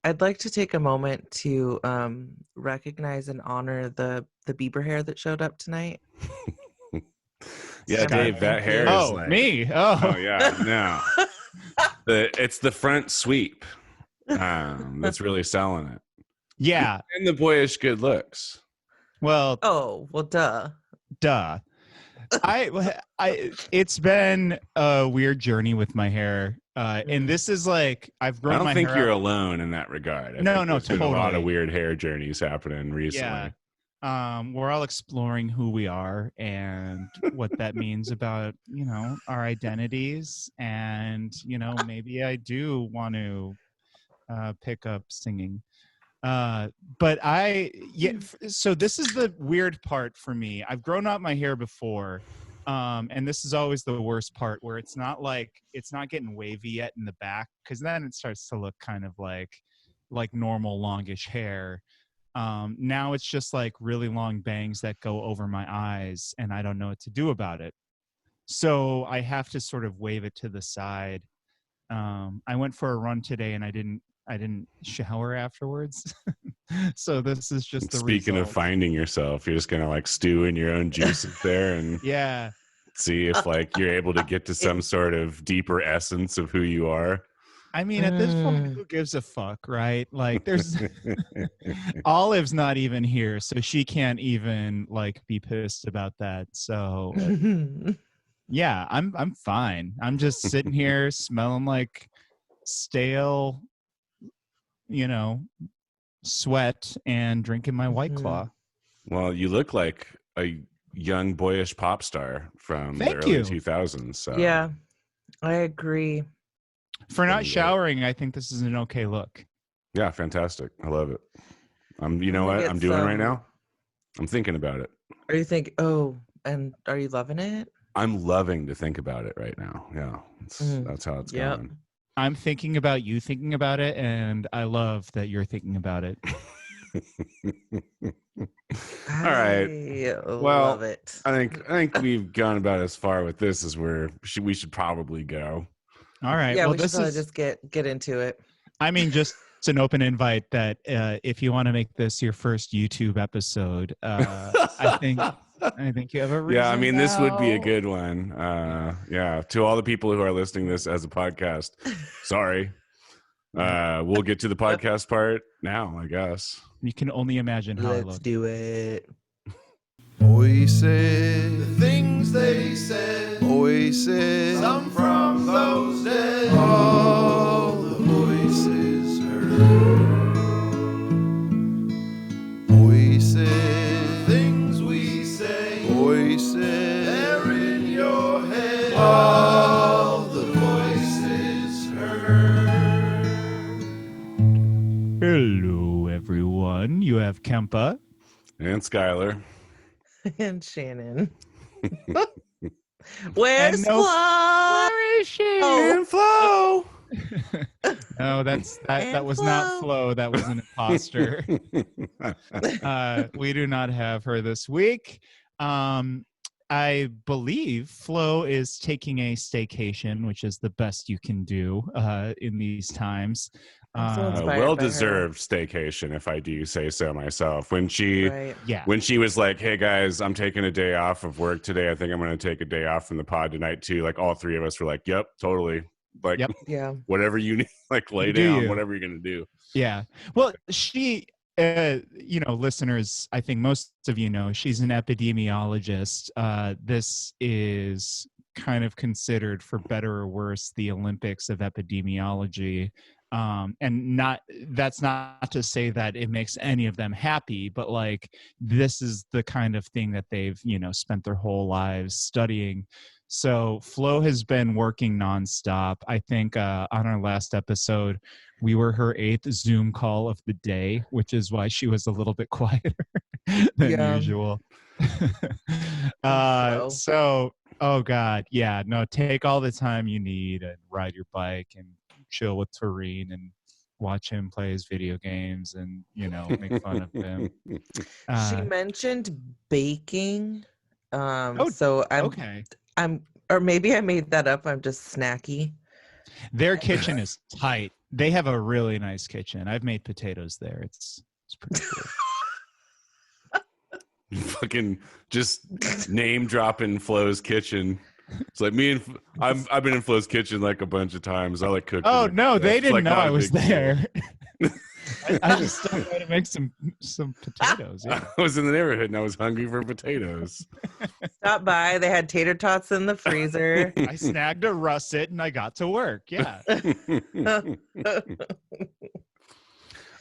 I'd like to take a moment to recognize and honor the Bieber hair that showed up tonight. Yeah, Dave, that hair is like... me. Oh yeah, no. It's the front sweep that's really selling it. Yeah. And the boyish good looks. Well, duh. It's been a weird journey with my hair. And this is like, I've grown my hair. I don't think you're alone in that regard. No, there's been totally. a lot of weird hair journeys happening recently. Yeah. We're all exploring who we are and what that means about, our identities. And, maybe I do want to pick up singing. So this is the weird part for me. I've grown out my hair before. And this is always the worst part, where it's not getting wavy yet in the back, because then it starts to look kind of like normal longish hair. Now it's just like really long bangs that go over my eyes, and I don't know what to do about it. So I have to sort of wave it to the side. I went for a run today, and I didn't shower afterwards. So this is just the Speaking result. of finding yourself, you're just gonna like stew in your own juices there and see if like you're able to get to some sort of deeper essence of who you are. I mean, at this point, who gives a fuck, right? Like, there's Olive's not even here, so she can't even like be pissed about that. So yeah, I'm fine. I'm just sitting here smelling like stale, sweat and drinking my White Claw. Well, you look like a young boyish pop star from the early 2000s. So. Yeah, I agree. For not showering, I think this is an okay look. Yeah, fantastic. I love it. You know what I'm doing right now? I'm thinking about it. Are you and are you loving it? I'm loving to think about it right now. Yeah, that's how it's going. I'm thinking about you thinking about it, and I love that you're thinking about it. All right. Love it. I think we've gone about as far with this as we should probably go. All right. Yeah, we should probably just get into it. I mean, just an open invite that if you want to make this your first YouTube episode, I think you have a reason. Yeah, I mean, this would be a good one. To all the people who are listening to this as a podcast, sorry. We'll get to the podcast part now, I guess. You can only imagine how I look. Let's do it. Voices, the things they said. Voices, some from those dead. All the voices heard. Voices, things we say. Voices, they're in your head. All the voices heard. Hello, everyone. You have Kempa. And Skylar. And Shannon. Where's Flo? Where is she? And Flo. No, that was not Flo. That was an imposter. We do not have her this week. I believe Flo is taking a staycation, which is the best you can do in these times. Well-deserved staycation, if I do say so myself. When she was like, "Hey guys, I'm taking a day off of work today. I think I'm going to take a day off from the pod tonight too." Like all three of us were like, "Yep, totally." Like, whatever you need, like lay down, whatever you're going to do. Yeah. Well, she, listeners, I think most of you know, she's an epidemiologist. This is kind of considered, for better or worse, the Olympics of epidemiology. And that's not to say that it makes any of them happy, but like this is the kind of thing that they've spent their whole lives studying. So Flo has been working nonstop. I think on our last episode we were her 8th Zoom call of the day, which is why she was a little bit quieter than usual. So oh god, take all the time you need and ride your bike and chill with Tareen and watch him play his video games and make fun of him. She mentioned baking, okay. or maybe I made that up. I'm just snacky. Their kitchen is tight. They have a really nice kitchen. I've made potatoes there. It's pretty good. Fucking just name dropping Flo's kitchen. It's like me and I've been in Flo's kitchen like a bunch of times. I like cooking. Oh no, they didn't know I was there. I just started to make some potatoes. Yeah. I was in the neighborhood and I was hungry for potatoes. Stop by. They had tater tots in the freezer. I snagged a russet and I got to work. Yeah.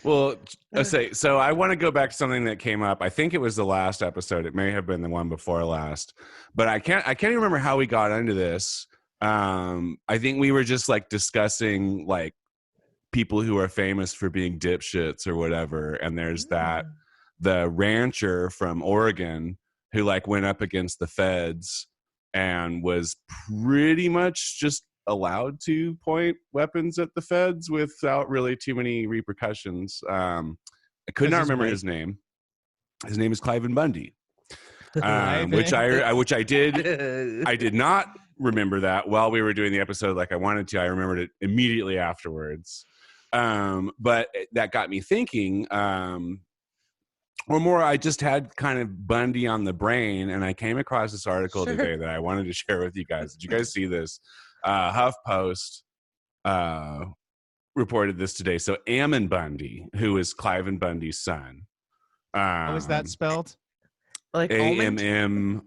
Well, so I want to go back to something that came up. I think it was the last episode. It may have been the one before last, but I can't even remember how we got into this. I think we were just like discussing like people who are famous for being dipshits or whatever. And there's the rancher from Oregon who like went up against the feds and was pretty much just allowed to point weapons at the feds without really too many repercussions. I could not remember his name. His name is Cliven Bundy, which I did. I did not remember that while we were doing the episode like I wanted to. I remembered it immediately afterwards. But that got me thinking, or more, I just had kind of Bundy on the brain, and I came across this article today that I wanted to share with you guys. Did you guys see this? HuffPost reported this today. So Ammon Bundy, who is Cliven Bundy's son. How is that spelled? Like Ammon.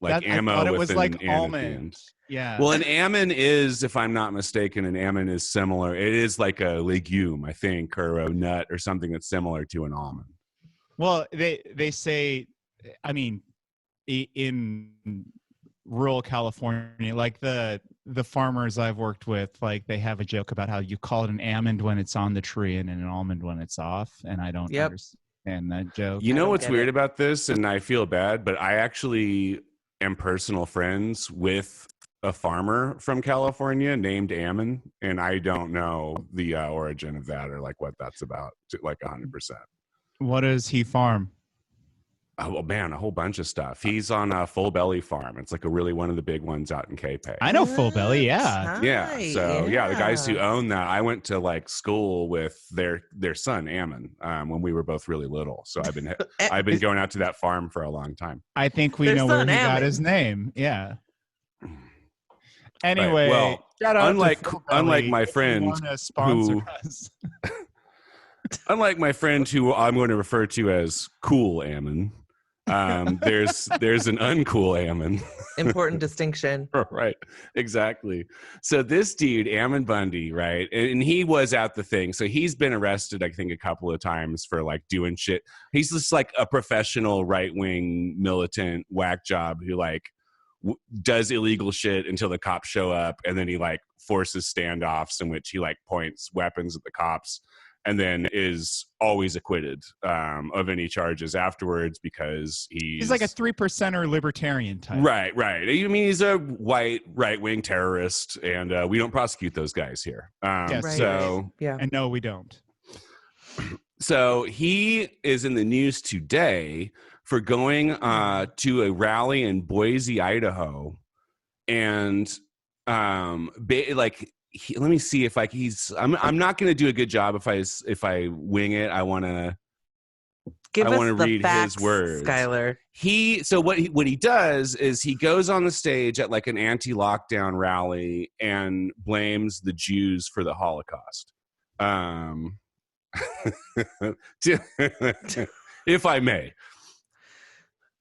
Like ammo it with was an like N almond. Yeah. Well, an ammon is, if I'm not mistaken, an ammon is similar. It is like a legume, I think, or a nut or something that's similar to an almond. Well, they say, I mean, in rural California, like the farmers I've worked with, like they have a joke about how you call it an almond when it's on the tree and an almond when it's off, and I don't understand that joke. You know what's weird about this, and I feel bad, but I actually am personal friends with a farmer from California named Ammon, and I don't know the origin of that or like what that's about, like 100%. What does he farm? Oh well, man, a whole bunch of stuff. He's on a Full Belly farm. It's like one of the big ones out in K-Pay. I know Full Belly, yeah. Yeah. So the guys who own that, I went to like school with their son Ammon when we were both really little. So I've been going out to that farm for a long time. I think we know where he got his name. Yeah. Anyway, right. Well, unlike my friend who unlike my friend who I'm going to refer to as Cool Ammon, there's an uncool Ammon. Important distinction. Right, exactly. So this dude, Ammon Bundy, right, and he was at the thing. So he's been arrested, I think, a couple of times for like doing shit. He's just like a professional right-wing militant whack job who like does illegal shit until the cops show up, and then he like forces standoffs in which he like points weapons at the cops, and then is always acquitted of any charges afterwards because he's like a 3%er libertarian type. Right. I mean, he's a white right-wing terrorist, and we don't prosecute those guys here. And no, we don't. So he is in the news today for going to a rally in Boise, Idaho, and let me see if I'm not going to do a good job if I wing it. I want to read facts, his words. Skylar. What he does is he goes on the stage at like an anti-lockdown rally and blames the Jews for the Holocaust. If I may.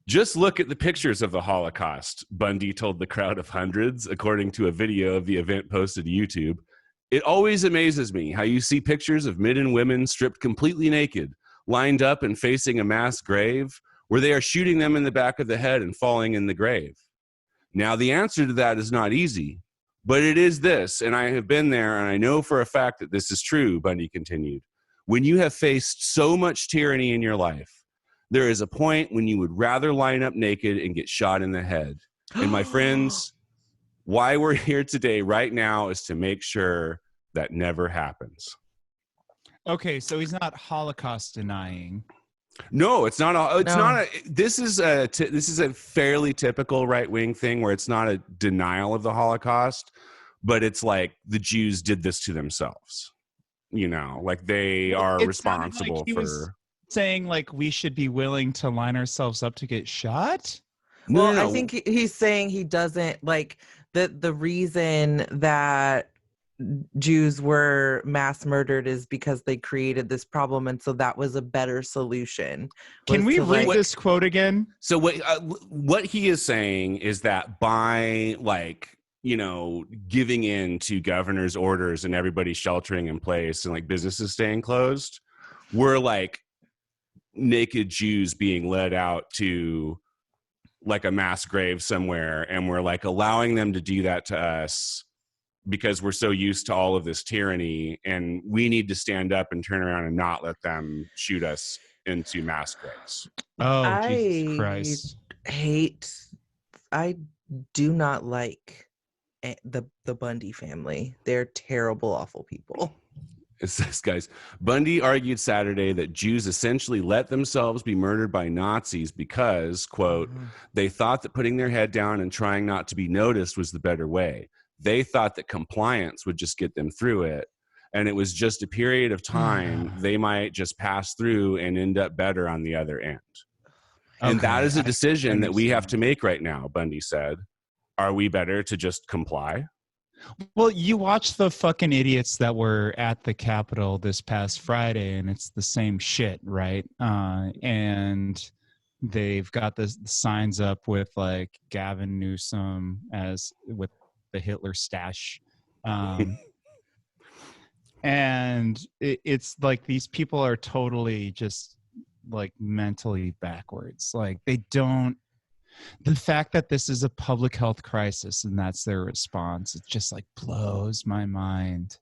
Just look at the pictures of the Holocaust, Bundy told the crowd of hundreds, according to a video of the event posted to YouTube. It always amazes me how you see pictures of men and women stripped completely naked, lined up and facing a mass grave, where they are shooting them in the back of the head and falling in the grave. Now, the answer to that is not easy, but it is this, and I have been there, and I know for a fact that this is true, Bundy continued. When you have faced so much tyranny in your life, there is a point when you would rather line up naked and get shot in the head. And my friends, why we're here today right now is to make sure that never happens. Okay, so he's not Holocaust denying. No, it's not. This is a fairly typical right-wing thing where it's not a denial of the Holocaust, but it's like the Jews did this to themselves. You know, like they are responsible like for saying like we should be willing to line ourselves up to get shot. No. I think he's saying he doesn't like the reason that Jews were mass murdered is because they created this problem, and so that was a better solution. Can we read this quote again? So what he is saying is that by like, you know, giving in to governor's orders and everybody sheltering in place and like businesses staying closed, we're like naked Jews being led out to like a mass grave somewhere, and we're like allowing them to do that to us because we're so used to all of this tyranny, and we need to stand up and turn around and not let them shoot us into mass graves. Oh, Jesus Christ. I do not like the Bundy family. They're terrible, awful people. It says, guys, Bundy argued Saturday that Jews essentially let themselves be murdered by Nazis because, quote, they thought that putting their head down and trying not to be noticed was the better way. They thought that compliance would just get them through it. And it was just a period of time they might just pass through and end up better on the other end. And that is a decision that we have to make right now, Bundy said. Are we better to just comply? Well, you watch the fucking idiots that were at the Capitol this past Friday, and it's the same shit, right? And they've got the signs up with like Gavin Newsom as with the Hitler stash. And it's like these people are totally just like mentally backwards. Like they don't. The fact that this is a public health crisis and that's their response, it just like blows my mind.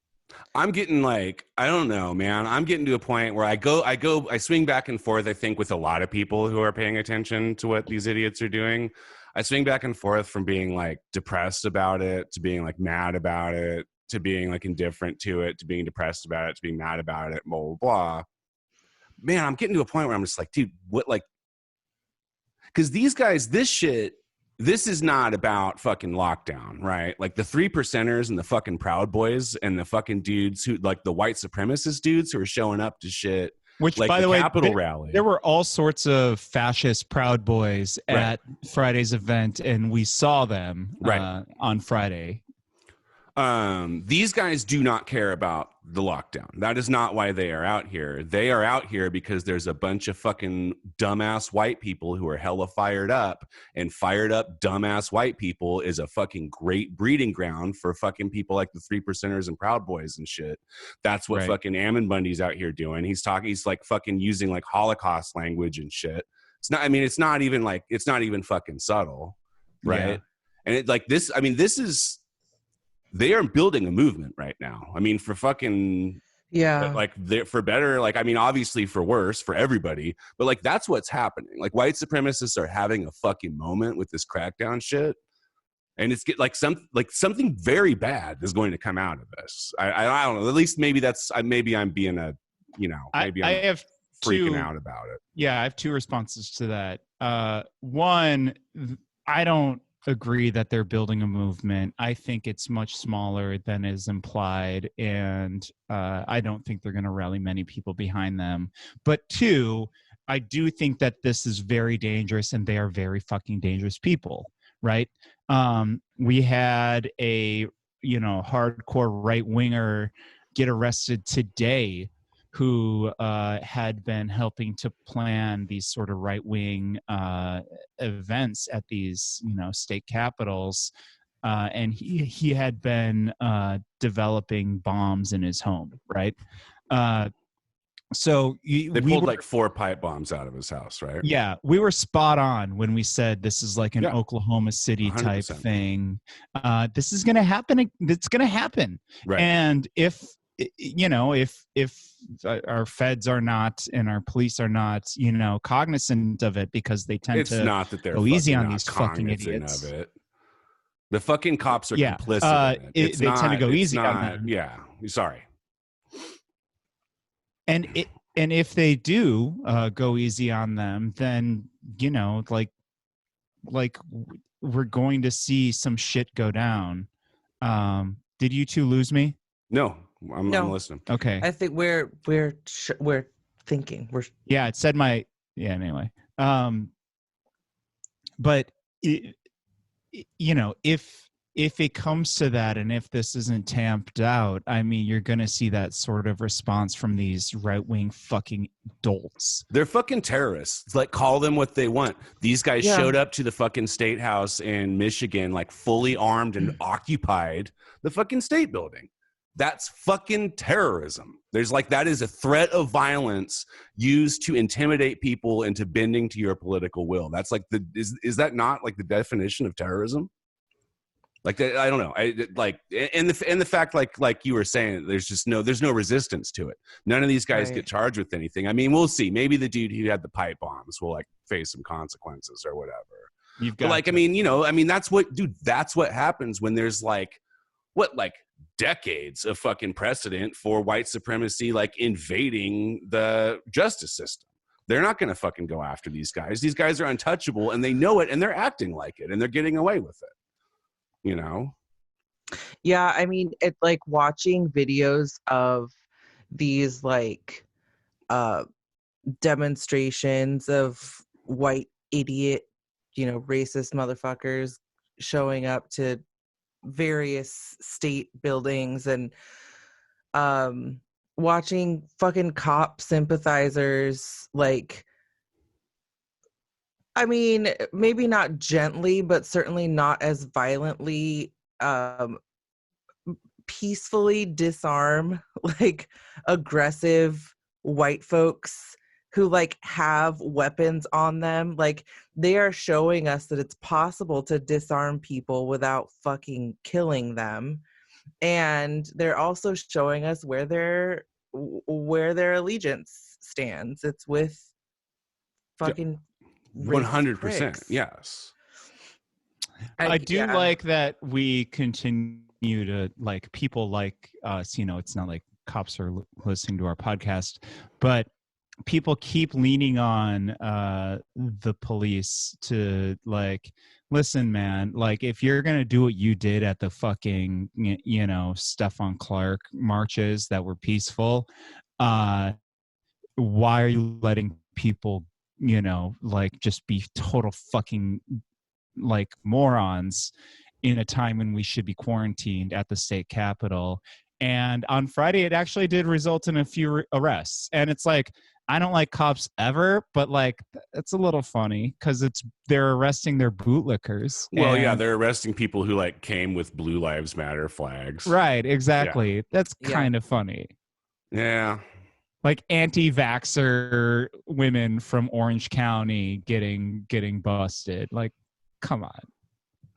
I'm getting like, I don't know, man. I'm getting to a point where I swing back and forth, I think, with a lot of people who are paying attention to what these idiots are doing. I swing back and forth from being like depressed about it to being like mad about it to being like indifferent to it to being depressed about it to being mad about it, blah, blah, blah. Man, I'm getting to a point where I'm just like, dude, what, like, because these guys, this is not about fucking lockdown, right? Like the 3%ers and the fucking Proud Boys and the fucking dudes who, like the white supremacist dudes who are showing up to shit. Which, like by the way, Capitol rally. There were all sorts of fascist Proud Boys at Friday's event, and we saw them on Friday. These guys do not care about the lockdown. That is not why they are out here. They are out here because there's a bunch of fucking dumbass white people who are hella fired up, and fired up dumbass white people is a fucking great breeding ground for fucking people like the 3%ers and Proud Boys and shit. That's what fucking Ammon Bundy's out here doing. He's like fucking using like Holocaust language and shit. It's not, I mean, it's not even fucking subtle. Right. Yeah. And it like this, I mean, they are building a movement right now. I mean, for fucking, like for better, like, I mean, obviously for worse for everybody, but like, that's what's happening. Like white supremacists are having a fucking moment with this crackdown shit. And it's something very bad is going to come out of this. I don't know. At least maybe I'm being a, you know, maybe I have freaking out about it. Yeah. I have two responses to that. One, I don't agree that they're building a movement. I think it's much smaller than is implied, and I don't think they're going to rally many people behind them. But two, I do think that this is very dangerous, and they are very fucking dangerous people, right? We had a, you know, hardcore right-winger get arrested today who had been helping to plan these sort of right-wing events at these, you know, state capitals. And he had been developing bombs in his home, right? So they pulled like 4 pipe bombs out of his house, right? Yeah, we were spot on when we said this is like an Oklahoma City 100%. Type thing. This is going to happen. It's going to happen. Right. And if our feds are not and our police are not, you know, cognizant of it because they tend to not that they're go easy on these fucking idiots. Of it. The fucking cops are complicit in it. They tend to go easy on them. Yeah, sorry. And if they do go easy on them, then, you know, like we're going to see some shit go down. Did you two lose me? No, I'm listening. Okay. I think we're thinking. Yeah, it said my anyway. But if it comes to that, and if this isn't tamped out, I mean, you're going to see that sort of response from these right-wing fucking dolts. They're fucking terrorists. Like, call them what they want. These guys showed up to the fucking state house in Michigan, like fully armed and occupied the fucking state building. That's fucking terrorism. There's like, that is a threat of violence used to intimidate people into bending to your political will. That's like is that not like the definition of terrorism? Like, I don't know. And the fact, like you were saying, there's no resistance to it. None of these guys get charged with anything. I mean, we'll see. Maybe the dude who had the pipe bombs will like face some consequences or whatever. That's what happens when there's like decades of fucking precedent for white supremacy, like invading the justice system. They're not going to fucking go after these guys. These guys are untouchable and they know it and they're acting like it and they're getting away with it. Yeah, I mean, it's like watching videos of these like demonstrations of white idiot, racist motherfuckers showing up to various state buildings and watching fucking cop sympathizers, like, I mean, maybe not gently, but certainly not as violently, peacefully disarm like aggressive white folks who like have weapons on them. Like, they are showing us that it's possible to disarm people without fucking killing them. And they're also showing us where their allegiance stands. It's with fucking 100%. Yes. I do like that we continue to, like, people like us, it's not like cops are listening to our podcast, but people keep leaning on the police to, like, listen, man, like, if you're going to do what you did at the fucking, Stephon Clark marches that were peaceful, why are you letting people, like, just be total fucking, like, morons in a time when we should be quarantined at the state capitol? And on Friday, it actually did result in a few arrests. And it's like, I don't like cops ever, but like, it's a little funny because they're arresting their bootlickers. Well, yeah, they're arresting people who like came with Blue Lives Matter flags. Right, exactly. Yeah. That's kind of funny. Yeah. Like anti-vaxxer women from Orange County getting busted. Like, come on.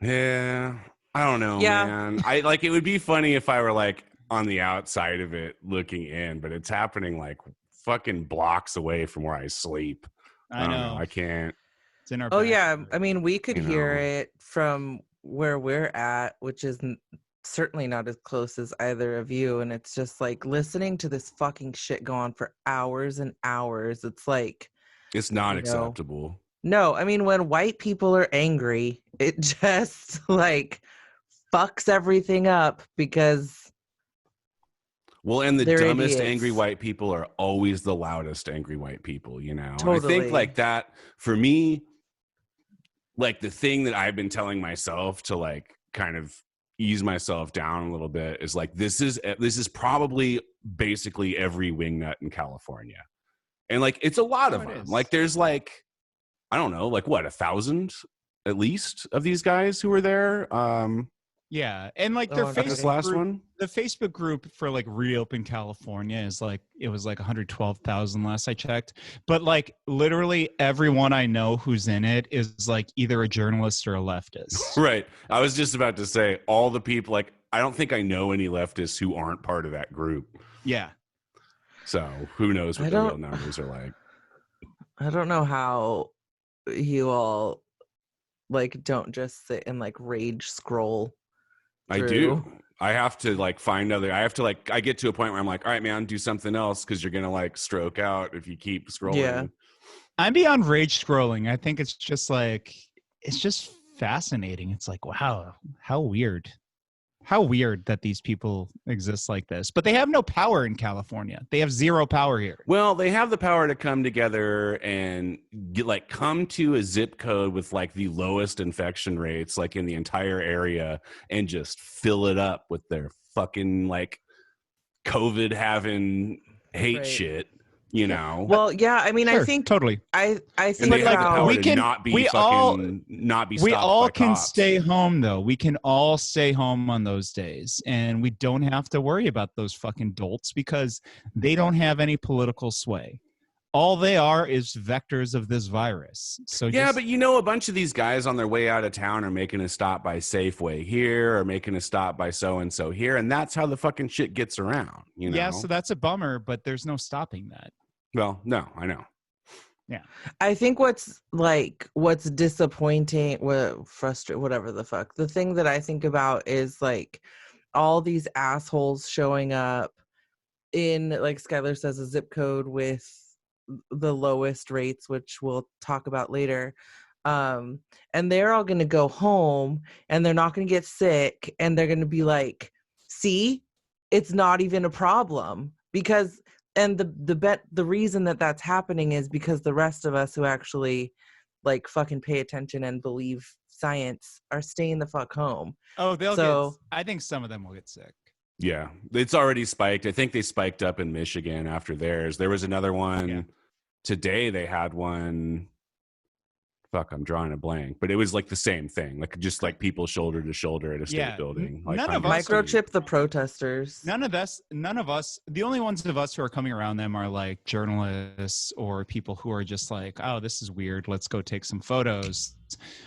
Yeah. I don't know, man. It would be funny if I were like on the outside of it looking in, but it's happening like fucking blocks away from where I sleep. I know. I can't. It's in our backyard. Yeah. I mean, we could hear it from where we're at, which is certainly not as close as either of you. And it's just like listening to this fucking shit go on for hours and hours. It's like, it's not acceptable. No, I mean, when white people are angry, it just like fucks everything up because. Well, and the dumbest idiots. Angry white people are always the loudest angry white people, Totally. I think like that for me, like the thing that I've been telling myself to like kind of ease myself down a little bit is like, this is probably basically every wingnut in California. And like, it's a lot of them. Like there's like, I don't know, like what, 1,000 at least of these guys who were there. Yeah, and like their Facebook group for like Reopen California is like, it was like 112,000 last I checked. But like literally everyone I know who's in it is like either a journalist or a leftist. Right. I was just about to say all the people, like I don't think I know any leftists who aren't part of that group. Yeah. So who knows what the real numbers are like. I don't know how you all like don't just sit and like rage scroll. I do. I have to like find I get to a point where I'm like, all right, man, do something else because you're going to like stroke out if you keep scrolling. Yeah. I'm beyond rage scrolling. I think it's just like, it's just fascinating. It's like, wow, how weird. How weird that these people exist like this. But they have no power in California. They have zero power here. Well, they have the power to come together and come to a zip code with like the lowest infection rates like in the entire area and just fill it up with their fucking like COVID having hate shit. You know. Well, yeah. I mean, sure, I think totally. I think and they have the power we to can not be we fucking all not be we stopped all by can cops. stay home though. We can all stay home on those days, and we don't have to worry about those fucking dolts because they don't have any political sway. All they are is vectors of this virus. So yeah, but you know, a bunch of these guys on their way out of town are making a stop by Safeway here or making a stop by so-and-so here. And that's how the fucking shit gets around, you know? Yeah, so that's a bummer, but there's no stopping that. Well, no, I know. Yeah. I think what's disappointing, frustrating, whatever the fuck. The thing that I think about is like all these assholes showing up in, like Skylar says, a zip code with the lowest rates, which we'll talk about later. And they're all going to go home and they're not going to get sick. And they're going to be like, see, it's not even a problem because, and the reason that that's happening is because the rest of us who actually like fucking pay attention and believe science are staying the fuck home. Oh, I think some of them will get sick. Yeah, it's already spiked. I think they spiked up in Michigan after theirs. There was another one. Yeah. Today they had one. Fuck, I'm drawing a blank. But it was like the same thing. Like just like people shoulder to shoulder at a state building. Like none of us microchip the protesters. None of us, the only ones of us who are coming around them are like journalists or people who are just like, oh, this is weird. Let's go take some photos.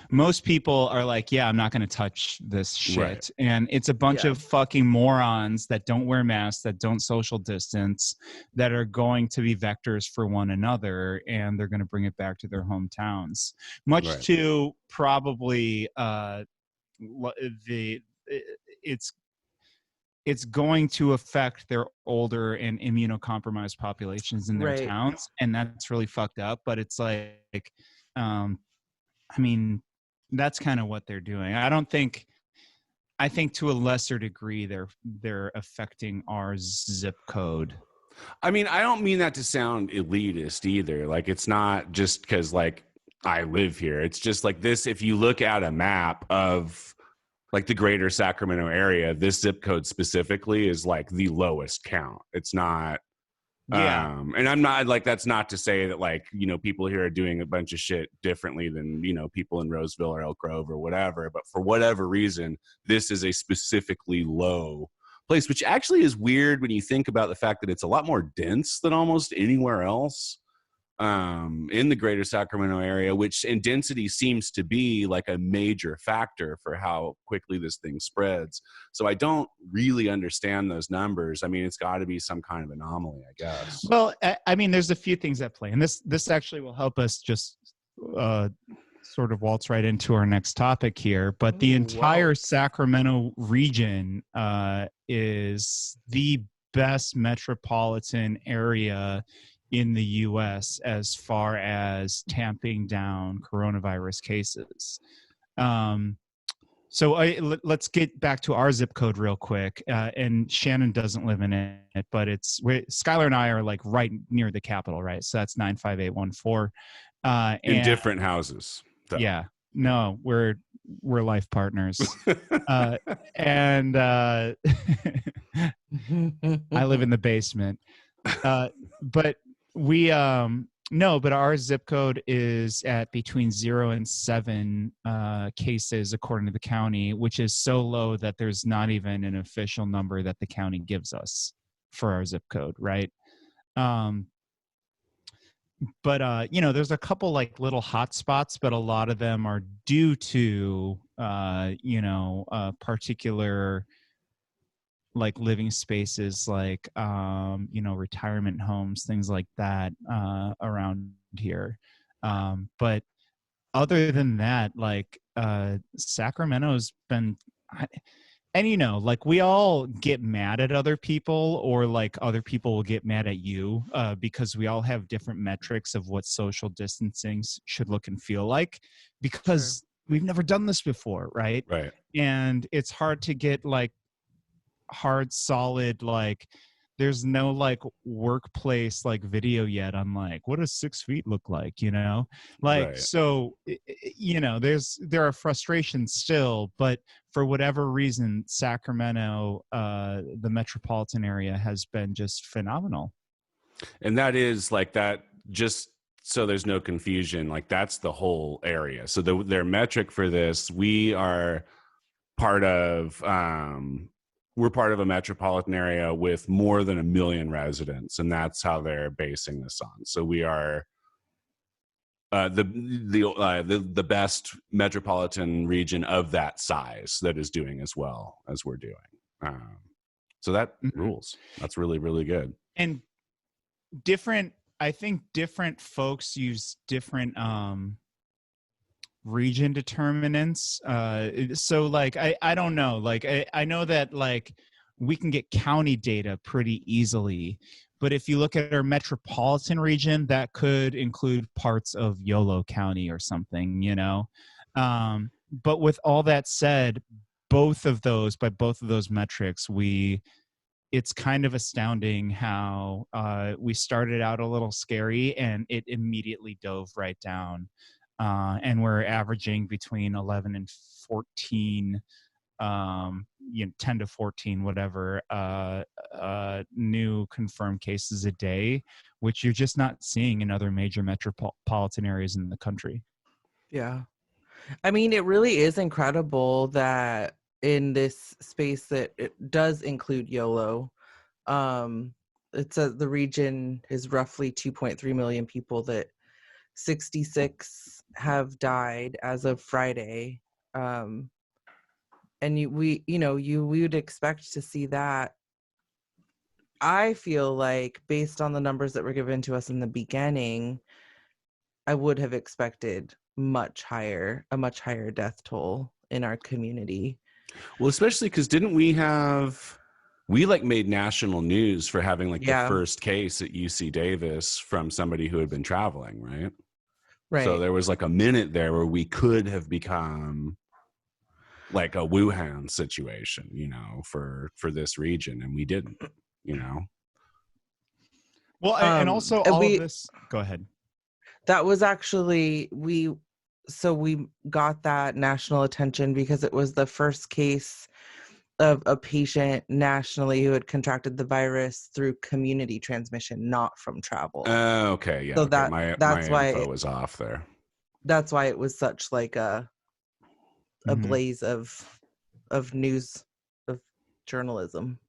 Most people are like, yeah, I'm not going to touch this shit. Right. And it's a bunch of fucking morons that don't wear masks, that don't social distance, that are going to be vectors for one another, and they're going to bring it back to their hometowns. Much to probably it's going to affect their older and immunocompromised populations in their towns, and that's really fucked up. But it's like, I mean, that's kind of what they're doing. I think to a lesser degree they're affecting our zip code. I mean, I don't mean that to sound elitist either. Like, it's not just because like I live here. It's just like this. If you look at a map of like the greater Sacramento area, this zip code specifically is like the lowest count. It's not. Yeah. And I'm not like, that's not to say that like, you know, people here are doing a bunch of shit differently than, you know, people in Roseville or Elk Grove or whatever. But for whatever reason, this is a specifically low place, which actually is weird when you think about the fact that it's a lot more dense than almost anywhere else in the greater Sacramento area, which in density seems to be like a major factor for how quickly this thing spreads. So I don't really understand those numbers. I mean, it's got to be some kind of anomaly, I guess. Well, I mean, there's a few things at play, and this actually will help us just sort of waltz right into our next topic here. But the entire Sacramento region is the best metropolitan area in the U.S. as far as tamping down coronavirus cases. So let's get back to our zip code real quick. And Shannon doesn't live in it, but Skylar and I are like right near the Capitol, right? So that's 95814. In different houses. Though. Yeah. No, we're life partners. And I live in the basement. But but our zip code is at between 0 and 7 cases according to the county, which is so low that there's not even an official number that the county gives us for our zip code, right? But you know, there's a couple like little hot spots, but a lot of them are due to particular like living spaces, like retirement homes, things like that around here. But other than that, like Sacramento's been, and like we all get mad at other people, or like other people will get mad at you because we all have different metrics of what social distancing should look and feel like, because we've never done this before, right? Right. And it's hard to get like hard, solid, like, there's no like workplace like video yet on like what does 6 feet look like, you know, like Right. so you know there are frustrations still, but for whatever reason Sacramento, the metropolitan area has been just phenomenal. And that is like that, just so there's no confusion, like that's the whole area. So their metric for this, we are part of we're part of a metropolitan area with more than 1 million residents, and that's how they're basing this on. So we are the best metropolitan region of that size that is doing as well as we're doing. So that rules. That's really, really good. And I think different folks use different region determinants. So like, I don't know, like, I know that like we can get county data pretty easily, but if you look at our metropolitan region, that could include parts of Yolo County or something, you know? But with all that said, by both of those metrics, it's kind of astounding how we started out a little scary and it immediately dove right down. And we're averaging between 11 and 14, 10 to 14, whatever, new confirmed cases a day, which you're just not seeing in other major metropolitan areas in the country. Yeah. I mean, it really is incredible that in this space that it does include YOLO, it says the region is roughly 2.3 million people, that 66 have died as of Friday. And we would expect to see that. I feel like based on the numbers that were given to us in the beginning, I would have expected a much higher death toll in our community. Well, especially because didn't we like made national news for having like the first case at UC Davis from somebody who had been traveling, right? Right. So there was like a minute there where we could have become like a Wuhan situation, you know, for this region, and we didn't, you know. Well, and also all of this. Go ahead. That was actually we got that national attention because it was the first case of a patient nationally who had contracted the virus through community transmission, not from travel. Okay, yeah. So okay. that's my why info was off there. That's why it was such like a blaze of news, of journalism.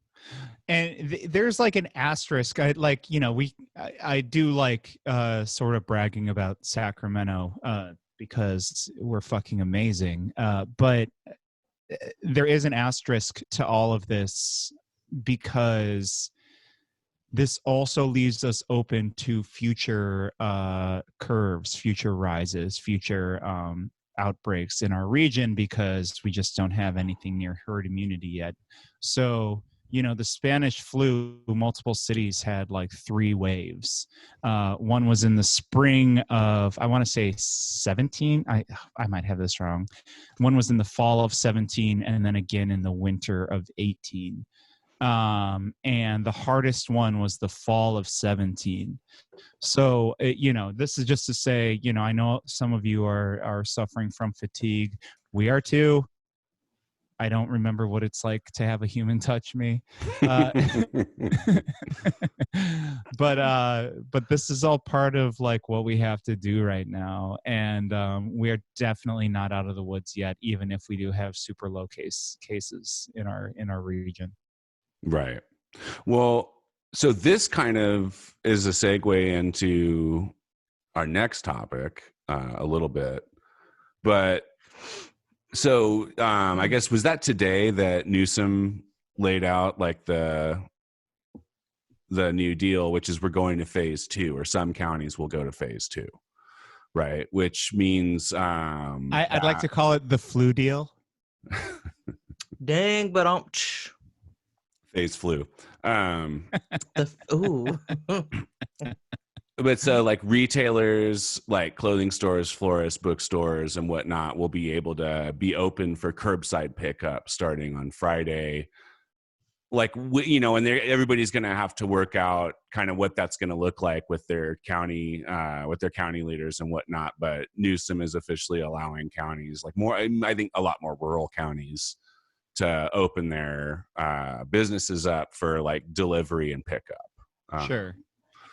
And there's like an asterisk. I do like sort of bragging about Sacramento because we're fucking amazing. But there is an asterisk to all of this because this also leaves us open to future curves, future rises, future outbreaks in our region because we just don't have anything near herd immunity yet. So, you know, the Spanish flu, multiple cities had like 3 waves. One was in the spring of, I want to say 17. I might have this wrong. One was in the fall of 17, and then again in the winter of 18. And the hardest one was the fall of 17. So, this is just to say, I know some of you are suffering from fatigue. We are too. I don't remember what it's like to have a human touch me. But this is all part of like what we have to do right now. And we are definitely not out of the woods yet, even if we do have super low cases in our region. Right. Well, so this kind of is a segue into our next topic a little bit. But so I guess, was that today that Newsom laid out like the New Deal, which is we're going to phase 2, or some counties will go to phase 2, right? Which means I'd like to call it the flu deal. Dang, but phase flu. Ooh. But so like retailers, like clothing stores, florists, bookstores, and whatnot will be able to be open for curbside pickup starting on Friday, and everybody's going to have to work out kind of what that's going to look like with their county leaders and whatnot. But Newsom is officially allowing counties, like more, I think a lot more rural counties, to open their businesses up for like delivery and pickup. Sure.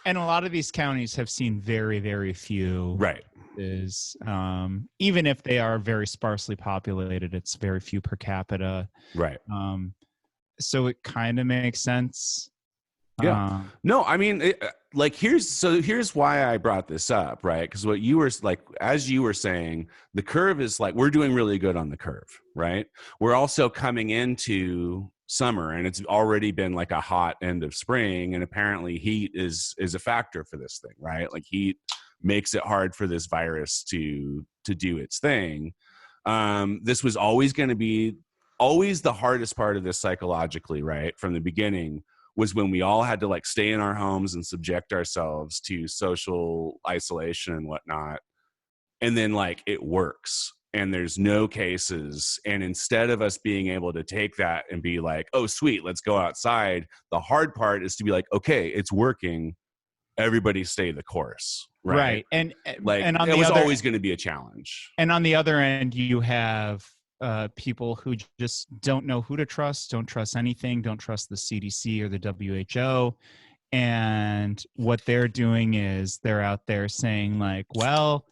And a lot of these counties have seen very, very few. Right. Even if they are very sparsely populated, it's very few per capita. Right. So it kind of makes sense. Yeah. No, I mean, here's why I brought this up, right? Because what you were like, as you were saying, the curve is like, we're doing really good on the curve, right? We're also coming into summer, and it's already been like a hot end of spring, and apparently heat is a factor for this thing, right? Like heat makes it hard for this virus to do its thing. This was always going to be the hardest part of this psychologically, right? From the beginning, was when we all had to like stay in our homes and subject ourselves to social isolation and whatnot. And then like it works and there's no cases. And instead of us being able to take that and be like, oh, sweet, let's go outside. The hard part is to be like, okay, it's working. Everybody stay the course. Right. And like and on it the was other, always going to be a challenge. And on the other end, you have people who just don't know who to trust, don't trust anything, don't trust the CDC or the WHO. And what they're doing is they're out there saying like, well,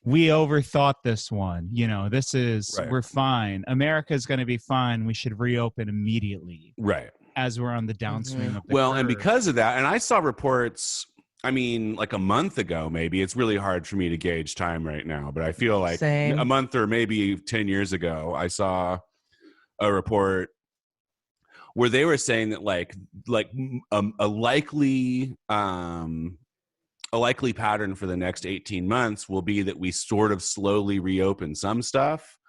we overthought this one. This is, right. We're fine. America's going to be fine. We should reopen immediately. Right. As we're on the downswing of the curve. And because of that, and I saw reports, I mean, like a month ago, maybe. It's really hard for me to gauge time right now, but I feel like Same. A month or maybe 10 years ago, I saw a report where they were saying that a likely pattern for the next 18 months will be that we sort of slowly reopen some stuff.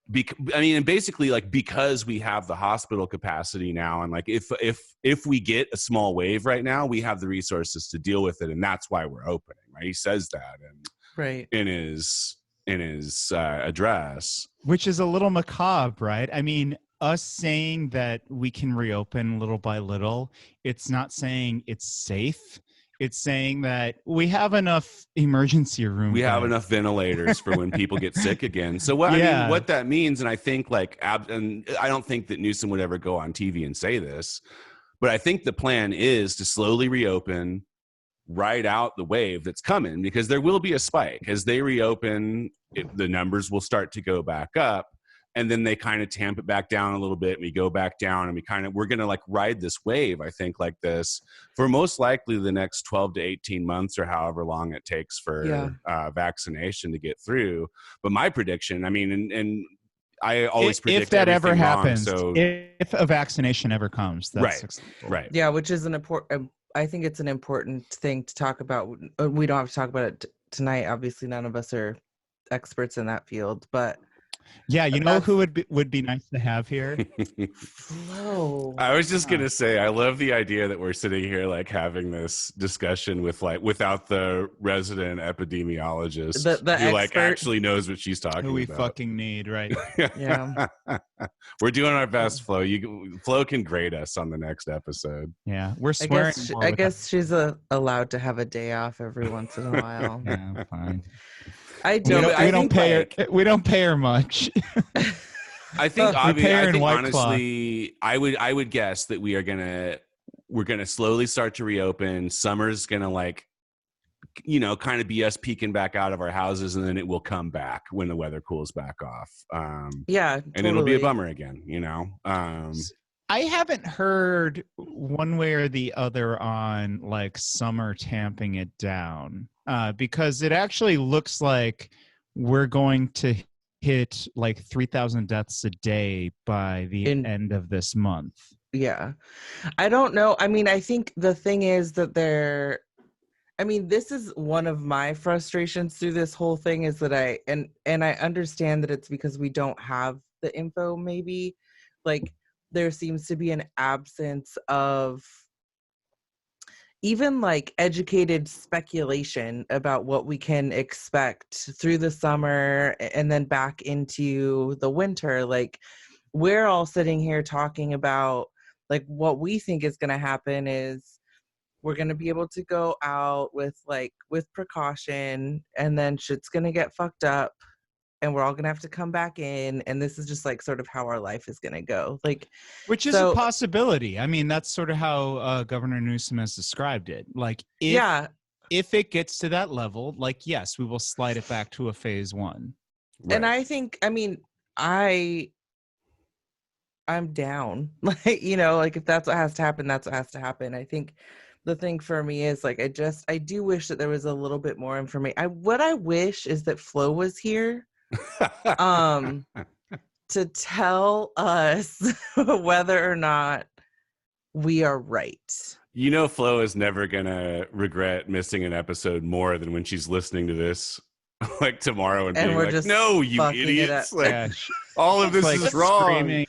Basically, like, because we have the hospital capacity now, and like if we get a small wave right now, we have the resources to deal with it, and that's why we're opening. Right? He says that, in his address, which is a little macabre, right? I mean, us saying that we can reopen little by little, it's not saying it's safe. It's saying that we have enough emergency room. We have enough ventilators for when people get sick again. So what that means, and I think and I don't think that Newsom would ever go on TV and say this, but I think the plan is to slowly reopen, ride out the wave that's coming, because there will be a spike. As they reopen, the numbers will start to go back up. And then they kind of tamp it back down a little bit, and we go back down, and we're going to like ride this wave, I think, like this for most likely the next 12 to 18 months or however long it takes for vaccination to get through. But my prediction, I mean, and I always predict if that ever happens, wrong, so if a vaccination ever comes, that's acceptable. Right. Yeah, which is an important, I think it's an important thing to talk about. We don't have to talk about it tonight. Obviously, none of us are experts in that field, but yeah, you know who would be nice to have here? Flo. I was just gonna say, I love the idea that we're sitting here like having this discussion with without the resident epidemiologist the who expert, actually knows what she's talking about. Who we fucking need, right? Yeah. We're doing our best, Flo. Flo can grade us on the next episode. Yeah, we're swearing. I guess she's allowed to have a day off every once in a while. Yeah, fine. We don't pay her much. I think honestly, I would guess that we're gonna slowly start to reopen. Summer's gonna kind of be us peeking back out of our houses, and then it will come back when the weather cools back off. Yeah, and it'll be a bummer again. I haven't heard one way or the other on like summer tamping it down, because it actually looks like we're going to hit like 3,000 deaths a day by the end of this month. Yeah. I don't know. I mean, I think the thing is that this is one of my frustrations through this whole thing, is that I understand that it's because we don't have the info, maybe. Like, there seems to be an absence of even like educated speculation about what we can expect through the summer and then back into the winter. Like, we're all sitting here talking about Like what we think is going to happen is we're going to be able to go out with precaution, and then shit's going to get fucked up and we're all going to have to come back in. And this is just like sort of how our life is going to go. Like, which is a possibility. I mean, that's sort of how Governor Newsom has described it. Like, if it gets to that level, like, yes, we will slide it back to a phase 1. Right. And I think, I mean, I'm down. Like, you know, like if that's what has to happen, that's what has to happen. I think the thing for me is like, I do wish that there was a little bit more information. What I wish is that Flo was here to tell us whether or not we are right. You know, Flo is never gonna regret missing an episode more than when she's listening to this like tomorrow and being we're like, just "No, you idiots! Like, all of this like is wrong."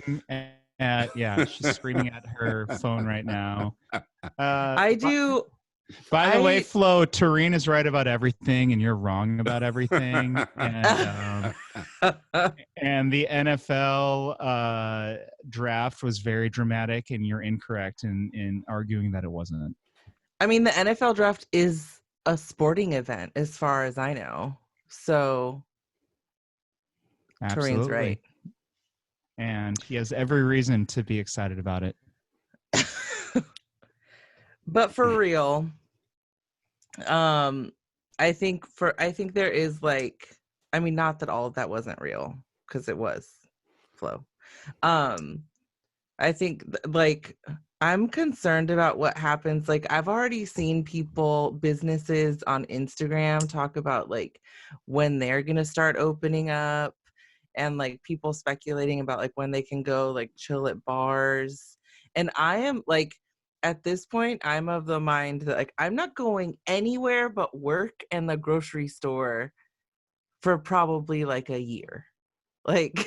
She's screaming at her phone right now. By the way, Flo, Tareen is right about everything, and you're wrong about everything. And the NFL draft was very dramatic, and you're incorrect in arguing that it wasn't. I mean, the NFL draft is a sporting event, as far as I know. So, absolutely. Tareen's right. And he has every reason to be excited about it. But for real, I think there is like, I mean, not that all of that wasn't real, because it was, Flo. I think like I'm concerned about what happens. Like I've already seen businesses on Instagram talk about like when they're gonna start opening up, and like people speculating about like when they can go like chill at bars. And I am like, at this point, I'm of the mind that like I'm not going anywhere but work and the grocery store for probably like a year. Like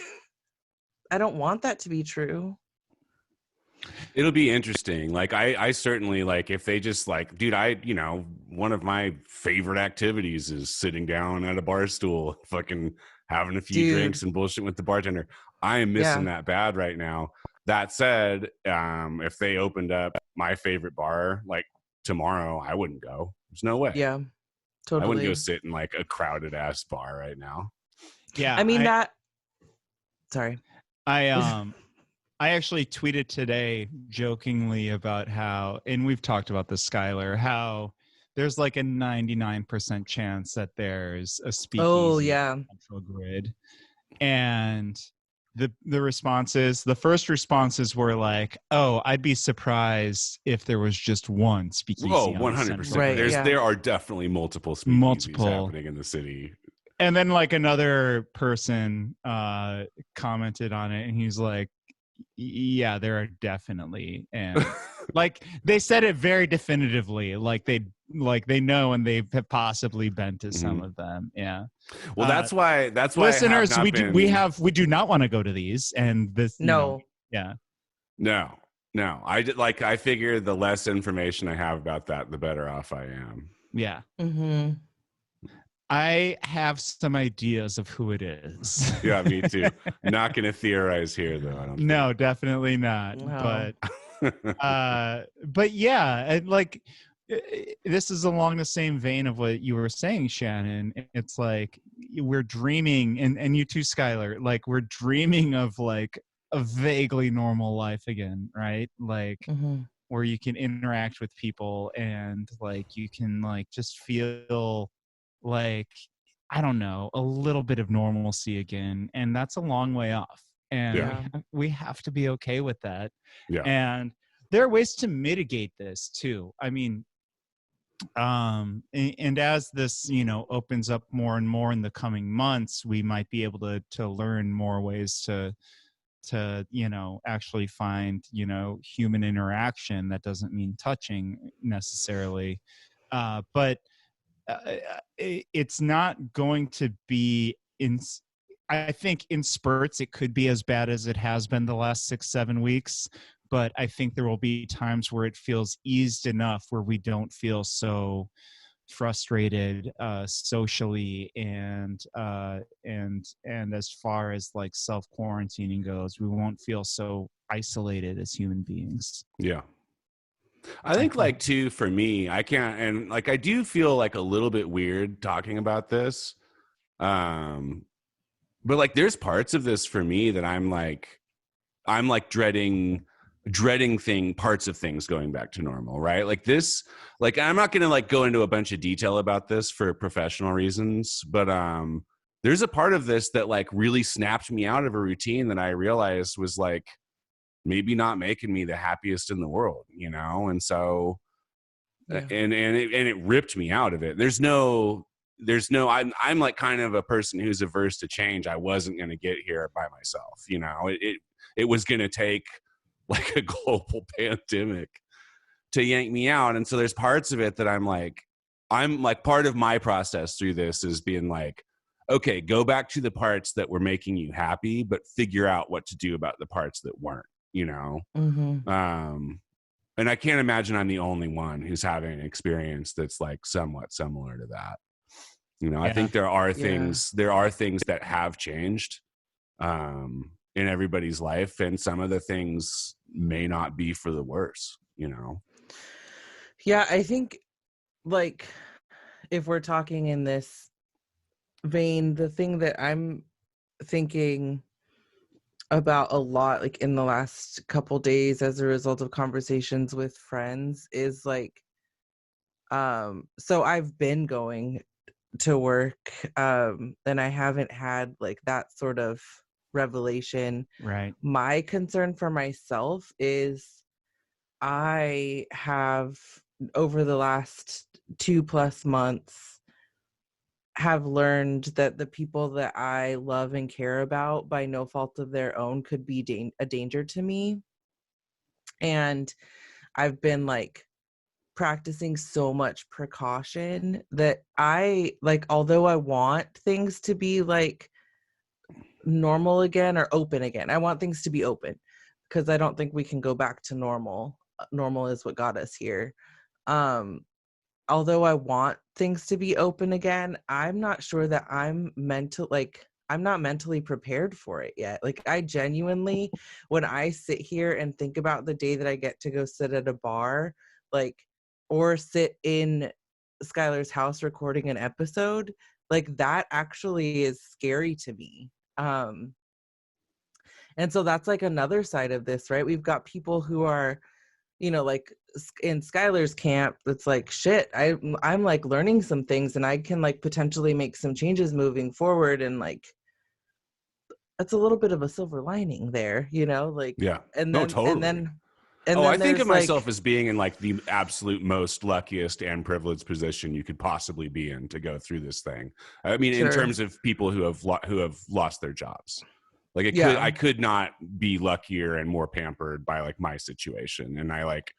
I don't want that to be true. It'll be interesting. Like I certainly like if they just like, dude, one of my favorite activities is sitting down at a bar stool, fucking having a few drinks and bullshit with the bartender. I am missing that bad right now. That said, if they opened up my favorite bar like tomorrow, I wouldn't go. There's no way. Yeah, totally. I wouldn't go sit in like a crowded ass bar right now. Yeah, I mean Sorry. I actually tweeted today jokingly about how, and we've talked about this, Skylar, how there's like a 99% chance that there's a speakeasy central grid. And the first responses were like, "Oh, I'd be surprised if there was just one speakeasy." Oh, 100%. Right, there are definitely multiple speakeasies happening in the city. And then like another person commented on it, and he's like, "Yeah, there are definitely." And like they said it very definitively, like they know, and they have possibly been to some of them. Yeah. Well, that's why listeners, we do not want to go to these, and this. No. No. I figure the less information I have about that, the better off I am. Yeah. Mm-hmm. I have some ideas of who it is. Yeah, me too. Not going to theorize here, though. I don't. No, definitely not. No. But yeah, and like this is along the same vein of what you were saying, Shannon. It's like we're dreaming, and you too, Skylar. Like we're dreaming of like a vaguely normal life again, right? Like where you can interact with people and like you can like just feel like, I don't know, a little bit of normalcy again. And that's a long way off. And we have to be okay with that. Yeah. And there are ways to mitigate this too. I mean, and as this, opens up more and more in the coming months, we might be able to learn more ways to actually find, human interaction. That doesn't mean touching necessarily. But it's not going to be I think in spurts it could be as bad as it has been the last 6-7 weeks, but I think there will be times where it feels eased enough where we don't feel so frustrated socially, and as far as like self-quarantining goes, we won't feel so isolated as human beings. Yeah. I think like too, for me, I can't, and like I do feel like a little bit weird talking about this. But like there's parts of this for me that I'm like dreading parts of things going back to normal, right? Like this, like I'm not gonna like go into a bunch of detail about this for professional reasons, but there's a part of this that like really snapped me out of a routine that I realized was like maybe not making me the happiest in the world, you know? And so and it ripped me out of it. There's no I'm like kind of a person who's averse to change. I wasn't going to get here by myself, you know. It was going to take like a global pandemic to yank me out. And so there's parts of it that I'm like part of my process through this is being like, okay, go back to the parts that were making you happy, but figure out what to do about the parts that weren't, you know? And I can't imagine I'm the only one who's having an experience that's like somewhat similar to that. You know, I think there are things that have changed in everybody's life, and some of the things may not be for the worse, you know? Yeah, I think like if we're talking in this vein, the thing that I'm thinking about a lot, like in the last couple days as a result of conversations with friends, is like, so I've been going to work, and I haven't had like that sort of revelation. Right. My concern for myself is I have, over the last 2+ months, have learned that the people that I love and care about by no fault of their own could be a danger to me. And I've been like practicing so much precaution that I like, although I want things to be like normal again or open again, I want things to be open because I don't think we can go back to normal. Normal is what got us here. Although I want things to be open again, I'm not sure that I'm not mentally prepared for it yet. Like I genuinely, when I sit here and think about the day that I get to go sit at a bar, like, or sit in Skylar's house recording an episode, like that actually is scary to me. And so that's like another side of this, right? We've got people who are, you know, like in Skylar's camp, it's like, shit, I'm like learning some things and I can like potentially make some changes moving forward. And like, that's a little bit of a silver lining there, you know, like, yeah, and no, then, totally. and then I think of myself like, as being in like the absolute most luckiest and privileged position you could possibly be in to go through this thing. I mean, in terms of people who have lost their jobs. Like I could not be luckier and more pampered by like my situation. And I like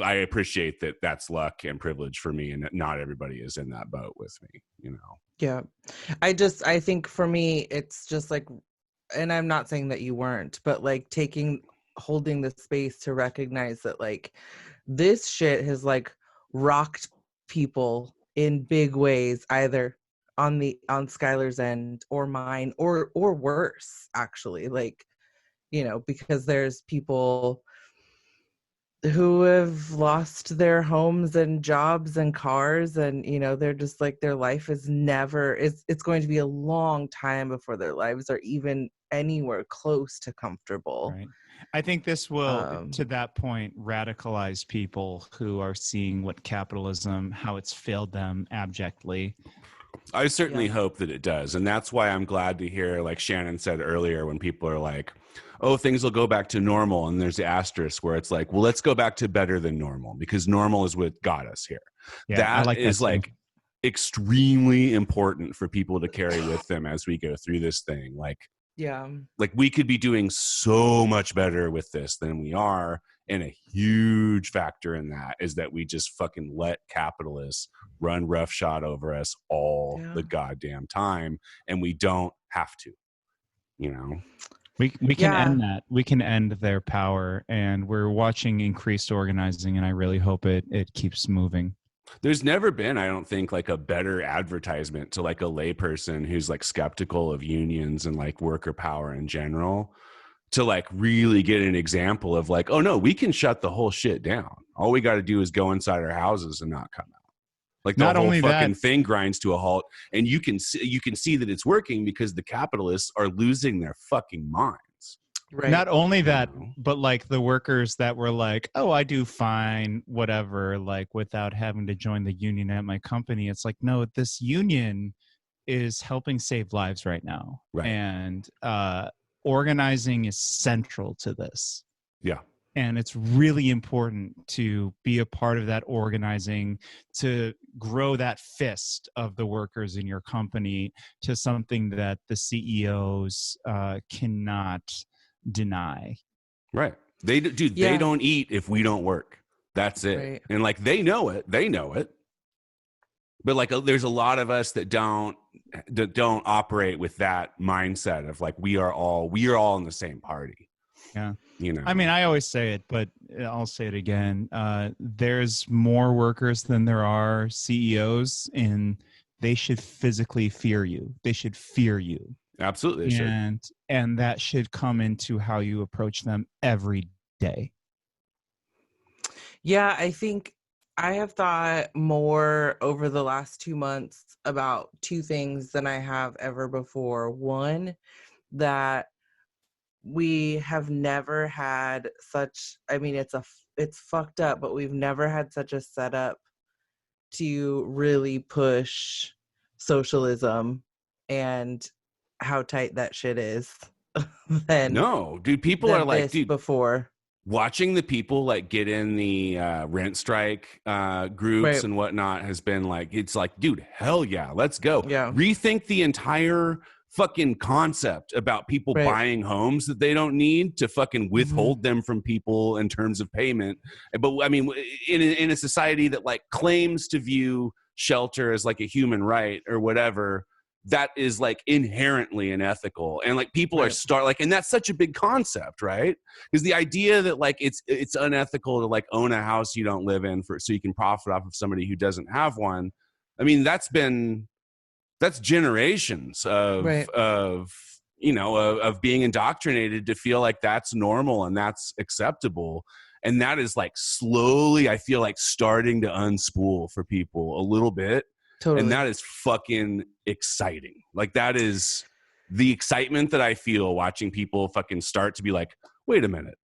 I appreciate that that's luck and privilege for me, and that not everybody is in that boat with me, you know? Yeah. I think for me, it's just like, and I'm not saying that you weren't, but like holding the space to recognize that like this shit has like rocked people in big ways, either on Skylar's end or mine or worse, actually, like, you know, because there's people who have lost their homes and jobs and cars, and you know, they're just like, their life is never, it's going to be a long time before their lives are even anywhere close to comfortable. Right. I think this will, to that point, radicalize people who are seeing what capitalism, how it's failed them abjectly. I certainly hope that it does. And that's why I'm glad to hear, like Shannon said earlier, when people are like, oh, things will go back to normal. And there's the asterisk where it's like, well, let's go back to better than normal, because normal is what got us here. Yeah, that is like extremely important for people to carry with them as we go through this thing. Like we could be doing so much better with this than we are. And a huge factor in that is that we just fucking let capitalists run roughshod over us all the goddamn time. And we don't have to, you know? We can end that. We can end their power. And we're watching increased organizing, and I really hope it keeps moving. There's never been, I don't think, like a better advertisement to like a layperson who's like skeptical of unions and like worker power in general, to like really get an example of like, oh no, we can shut the whole shit down. All we got to do is go inside our houses and not come out. Like the whole fucking thing grinds to a halt, and you can see that it's working because the capitalists are losing their fucking minds. Right. Not only that, but like the workers that were like, oh, I do fine, whatever, like without having to join the union at my company. It's like, no, this union is helping save lives right now. Right. And organizing is central to this. Yeah. And it's really important to be a part of that organizing, to grow that fist of the workers in your company to something that the CEOs cannot deny. Right. They don't eat if we don't work. That's it. Right. And like they know it. But like there's a lot of us that don't operate with that mindset of like we are all in the same party. Yeah. You know. I mean, I always say it, but I'll say it again. There's more workers than there are CEOs, and they should physically fear you. They should fear you. Absolutely. And that should come into how you approach them every day. Yeah, I think I have thought more over the last 2 months about two things than I have ever before. One, that we have never had such, I mean, it's fucked up, but we've never had such a setup to really push socialism and how tight that shit is. No, dude, people are like, dude, before watching the people like get in the rent strike groups right. and whatnot has been like, it's like, dude, hell yeah, let's go. Yeah. Rethink the entire fucking concept about people right. buying homes that they don't need to fucking withhold them from people in terms of payment. But I mean, in a society that like claims to view shelter as like a human right or whatever, that is like inherently unethical. And like people right. are and that's such a big concept, right? Because the idea that like it's unethical to like own a house you don't live in so you can profit off of somebody who doesn't have one. I mean, that's generations of right. of being indoctrinated to feel like that's normal and that's acceptable. And that is like slowly, I feel like starting to unspool for people a little bit. Totally. And that is fucking exciting. Like that is the excitement that I feel watching people fucking start to be like, wait a minute,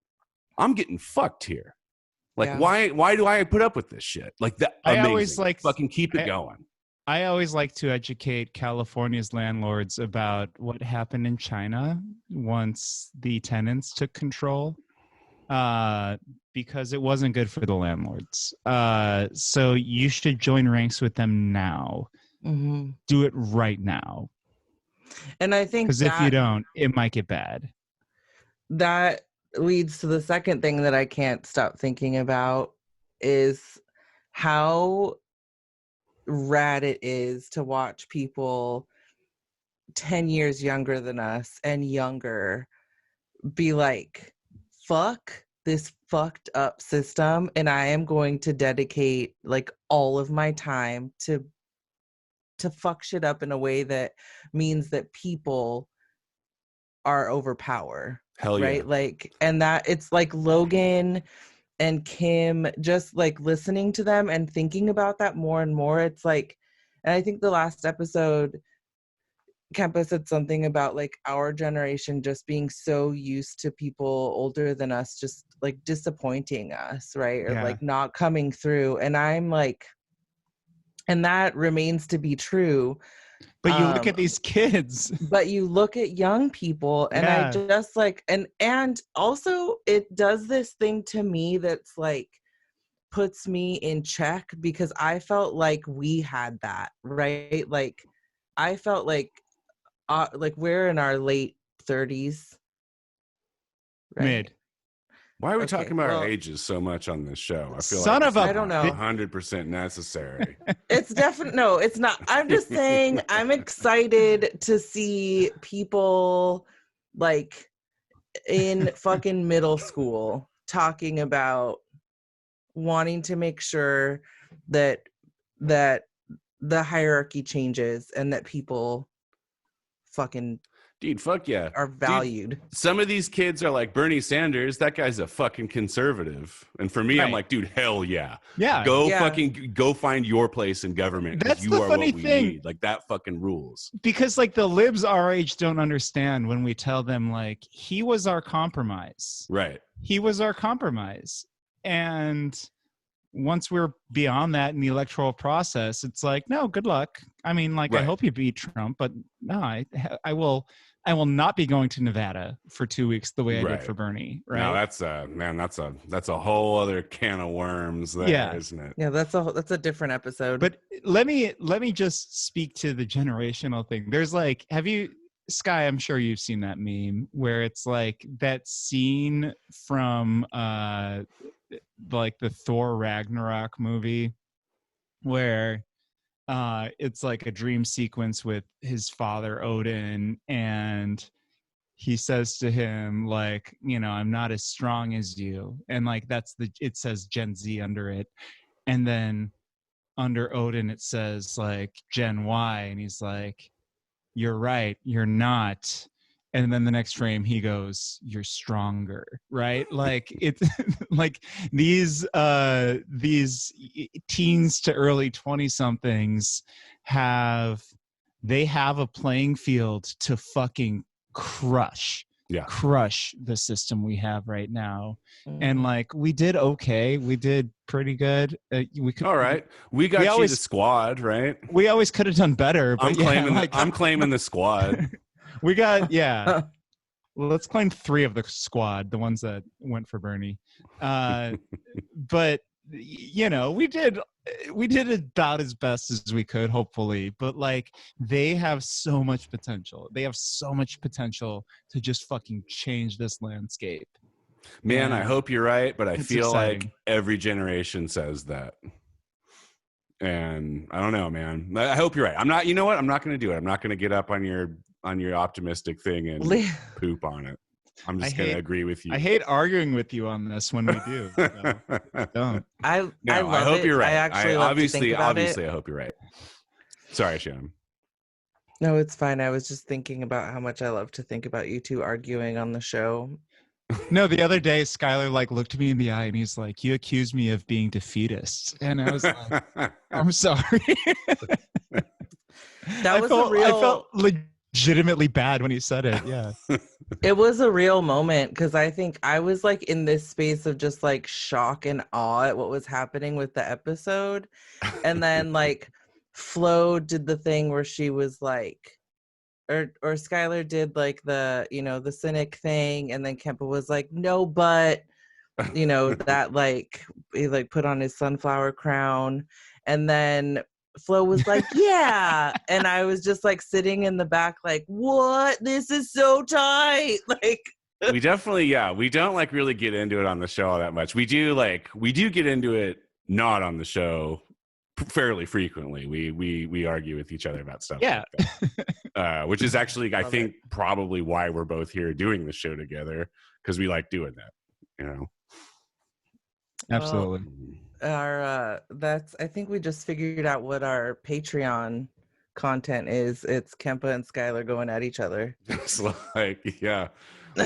I'm getting fucked here. Like, yeah. why do I put up with this shit? Like that. Amazing. I always like fucking keep it going. I always like to educate California's landlords about what happened in China once the tenants took control. Because it wasn't good for the landlords. So you should join ranks with them now. Mm-hmm. Do it right now. And I think because if you don't, it might get bad. That leads to the second thing that I can't stop thinking about is how rad it is to watch people 10 years younger than us and younger be like, fuck this fucked up system, and I am going to dedicate like all of my time to fuck shit up in a way that means that people are overpower. Hell yeah. Right? Like, and that it's like Logan and Kim, just like listening to them and thinking about that more and more. It's like, and I think the last episode Kempa said something about like our generation just being so used to people older than us just like disappointing us, right? Or like not coming through. And I'm like, and that remains to be true. But you look at these kids. But you look at young people and I just like, and also it does this thing to me that's like puts me in check because I felt like we had that, right? Like I felt like we're in our late 30s. Right? Mid. Why are we talking about our ages so much on this show? I feel I don't know. 100% necessary. It's definitely, no, it's not. I'm just saying I'm excited to see people like in fucking middle school talking about wanting to make sure that that the hierarchy changes and that people fucking fuck yeah, are valued. Dude, some of these kids are like Bernie Sanders. That guy's a fucking conservative, and for me, I'm like, dude, hell yeah, fucking go find your place in government. That's you the are funny what we thing. need. Like that fucking rules. Because like the libs our age don't understand when we tell them like he was our compromise. Right. He was our compromise, and once we're beyond that in the electoral process, it's like, no, good luck. I mean, like, I hope you beat Trump, but no, I will not be going to Nevada for 2 weeks the way I did for Bernie. Right? No, that's a whole other can of worms there, isn't it? Yeah, that's a different episode. But let me just speak to the generational thing. There's like, Sky, I'm sure you've seen that meme where it's like that scene from like the Thor Ragnarok movie where it's like a dream sequence with his father Odin, and he says to him like, I'm not as strong as you, and like it says Gen Z under it, and then under Odin it says like Gen Y, and he's like, you're right, you're not. And then the next frame he goes, you're stronger, right? Like it's like these teens to early 20 somethings have a playing field to fucking crush the system we have right now. And like we did okay, we did pretty good. All right, we got you the squad, right? We always could have done better. But I'm claiming the squad. We got let's claim 3 of the squad, the ones that went for Bernie. But we did about as best as we could, hopefully. But like they have so much potential. They have so much potential to just fucking change this landscape. Man, I hope you're right, but I feel like every generation says that. And I don't know, man. I hope you're right. I'm not. You know what? I'm not going to do it. I'm not going to get up on your optimistic thing and poop on it. I'm just going to agree with you. I hate arguing with you on this when we do. So don't. I hope you're right. I actually obviously, I hope you're right. Sorry, Shannon. No, it's fine. I was just thinking about how much I love to think about you two arguing on the show. No, the other day, Skylar like looked me in the eye and he's like, "You accused me of being defeatist," and I was like, "I'm sorry." I felt legitimately bad when he said it. Yeah, it was a real moment because I think I was like in this space of just like shock and awe at what was happening with the episode, and then like Flo did the thing where she was like. Or Skylar did like the the cynic thing, and then Kempa was like, no, but that like he like put on his sunflower crown, and then Flo was like, yeah, and I was just like sitting in the back like, what? This is so tight. Like we definitely we don't like really get into it on the show all that much. We do get into it not on the show fairly frequently. We argue with each other about stuff like that. Which is actually I think probably why we're both here doing the show together, because we like doing that, Absolutely. Our I think we just figured out what our Patreon content is. It's Kempa and Skylar going at each other. It's like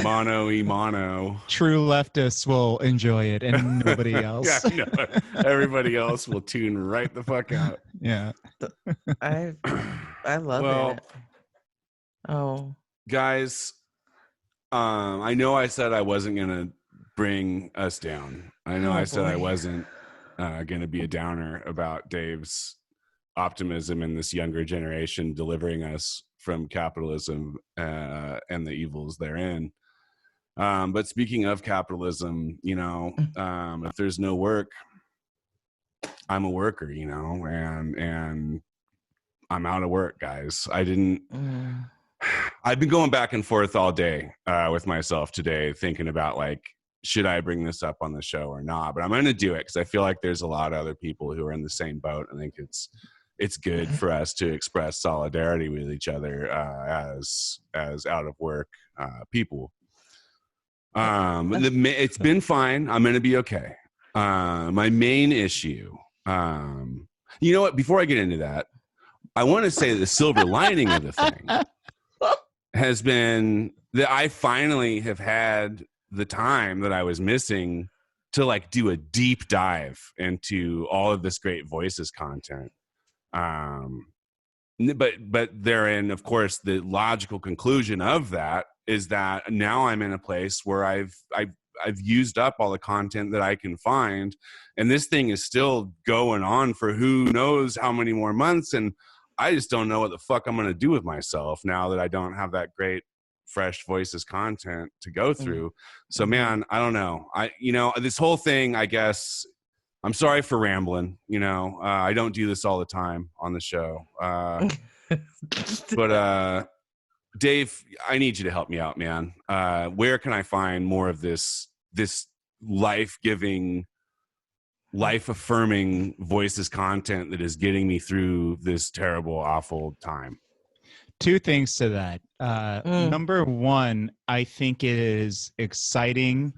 mono. True leftists will enjoy it, and nobody else. Everybody else will tune right the fuck out. Yeah, I love it. Oh, guys, I know I said I wasn't gonna bring us down. I know I said I wasn't gonna be a downer about Dave's optimism in this younger generation delivering us from capitalism and the evils therein. But speaking of capitalism, if there's no work, I'm a worker, and I'm out of work, guys. I've been going back and forth all day with myself today, thinking about like, should I bring this up on the show or not? But I'm going to do it because I feel like there's a lot of other people who are in the same boat. I think it's good for us to express solidarity with each other as out of work people. It's been fine. I'm going to be okay. My main issue You know what? Before I get into that, I want to say the silver lining of the thing has been that I finally have had the time that I was missing to like do a deep dive into all of this great voices content. But therein, of course, the logical conclusion of that is that now I'm in a place where I've used up all the content that I can find, and this thing is still going on for who knows how many more months, and I just don't know what the fuck I'm going to do with myself now that I don't have that great fresh voices content to go through. So man, I don't know. This whole thing, I guess, I'm sorry for rambling, I don't do this all the time on the show. But Dave, I need you to help me out, man. Where can I find more of this life-giving, life-affirming voices content that is getting me through this terrible, awful time? Two things to that. Number one, I think it is exciting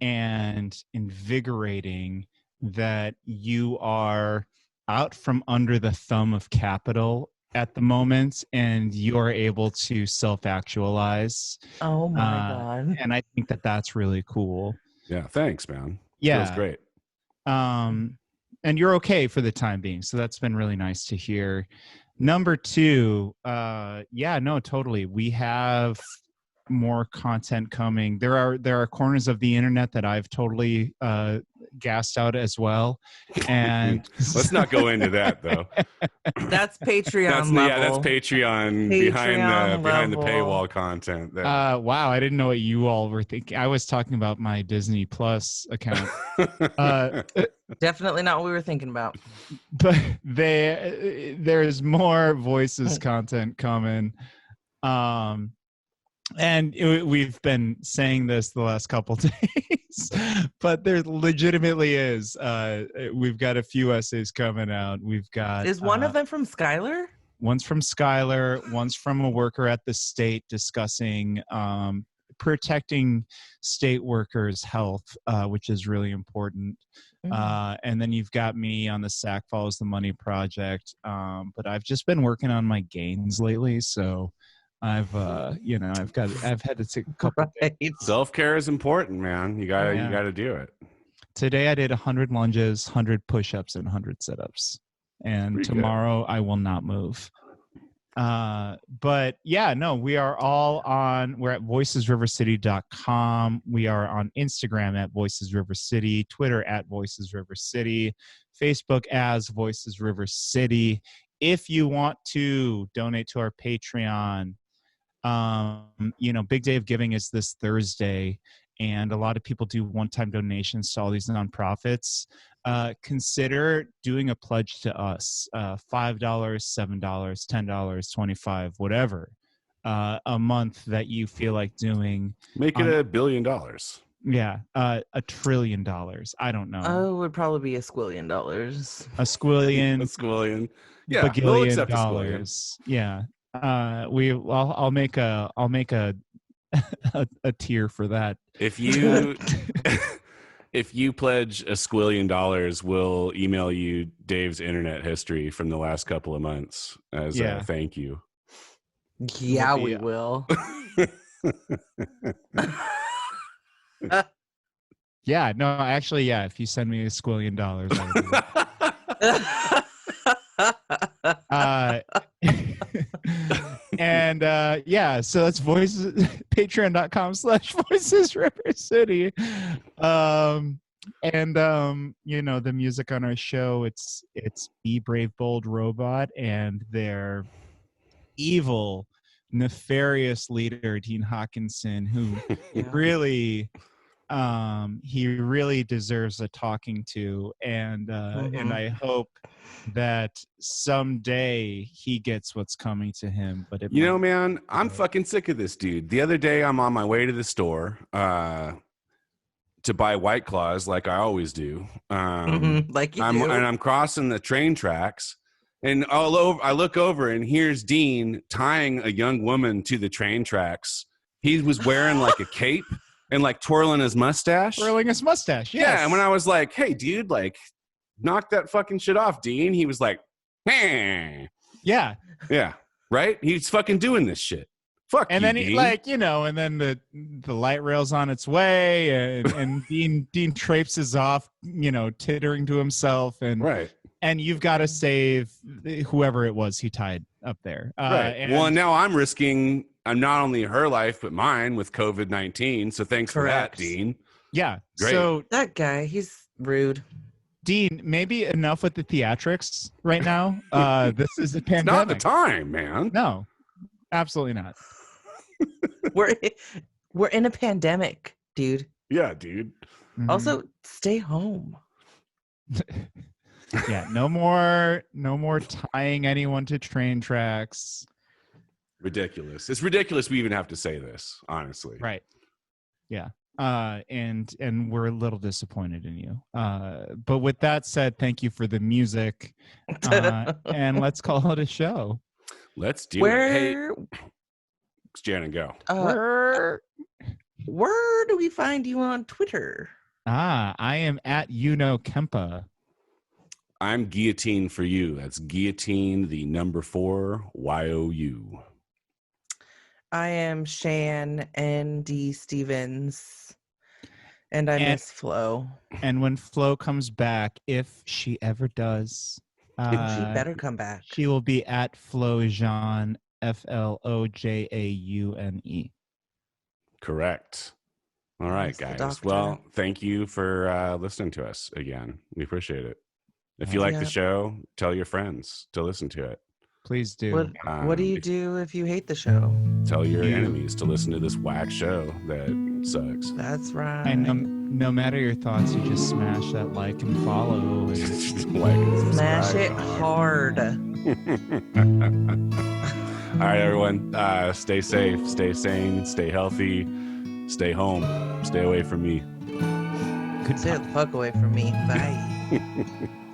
and invigorating that you are out from under the thumb of capital at the moment and you're able to self-actualize. Oh my God. And I think that that's really cool. Yeah. Thanks, man. Yeah. Feels great. And you're okay for the time being. So that's been really nice to hear. Number two, totally. We have more content coming. There are corners of the internet that I've totally gassed out as well. And let's not go into that though. That's Patreon level. Yeah, that's Patreon behind the paywall content. Wow, I didn't know what you all were thinking. I was talking about my Disney Plus account. Definitely not what we were thinking about. But there's more voices content coming. And we've been saying this the last couple days, but there legitimately is. We've got a few essays coming out. We've got. Is one of them from Skylar? One's from Skylar. One's from a worker at the state discussing protecting state workers' health, which is really important. And then you've got me on the Sac Follows the Money project. But I've just been working on my gains lately, so. I've had to take a couple days. Self-care is important, man. You gotta do it. Today I did 100 lunges, 100 push-ups, and 100 sit-ups. And pretty tomorrow good. I will not move. But yeah, no, we are all we're at voicesrivercity.com. We are on Instagram at Voices River City, Twitter at Voices River City, Facebook as Voices River City. If you want to donate to our Patreon, Big Day of Giving is this Thursday, and a lot of people do one-time donations to all these nonprofits. Consider doing a pledge to us, $5, $7, $10, $25, whatever, a month that you feel like doing. Make it $1 billion. Yeah, $1 trillion. I don't know. Oh, it would probably be $1 squillion. A squillion. A squillion. Yeah, we'll accept $1 yeah. I'll make a tier for that. If you pledge $1 squillion, we'll email you Dave's internet history from the last couple of months as a thank you. Yeah, we will. Yeah, no, actually, yeah. If you send me $1 squillion, and so that's patreon.com/voicesrivercity. The music on our show, it's Be Brave Bold Robot and their evil, nefarious leader, Dean Hawkinson, who really he really deserves a talking to, and I hope that someday he gets what's coming to him. But man, I'm fucking sick of this dude. The other day, I'm on my way to the store to buy White Claws, like I always do. Like you do. And I'm crossing the train tracks, and I look over, and here's Dean tying a young woman to the train tracks. He was wearing like a cape. And like twirling his mustache. Twirling his mustache, yes. Yeah, and when I was like, hey, dude, like, knock that fucking shit off, Dean. He was like, hey. Yeah. Yeah. Right? He's fucking doing this shit. Fuck and you, then Dean. he, like, you know, and then the light rail's on its way, and Dean traipses off, you know, tittering to himself, and right. And you've got to save whoever it was he tied up there. Right. Well, now I'm not only her life but mine with COVID-19. So thanks for that, Dean. Yeah. Great. So that guy, he's rude. Dean, maybe enough with the theatrics right now. This is a pandemic. It's not the time, man. No, absolutely not. We're in a pandemic, dude. Yeah, dude. Mm-hmm. Also, stay home. Yeah, no more tying anyone to train tracks. Ridiculous. It's ridiculous we even have to say this, honestly. Right. Yeah. And we're a little disappointed in you. But with that said, thank you for the music. And let's call it a show. Let's do it. Hey, Janet, go. Where do we find you on Twitter? I am at Kempa. I'm Guillotine for you. That's Guillotine, the number 4, YOU. I am Shan N.D. Stevens. And I miss Flo. And when Flo comes back, if she ever does, she better come back. She will be at Flojaune, FLOJAUNE. Correct. All right, guys. Well, thank you for listening to us again. We appreciate it. If you like the show, tell your friends to listen to it. Please do. What do you do if you hate the show? Tell your enemies to listen to this whack show that sucks. That's right. And no matter your thoughts, you just smash that like and follow. Smash it hard. All right, everyone. Stay safe, stay sane, stay healthy, stay home, stay away from me. Stay the fuck away from me. Bye.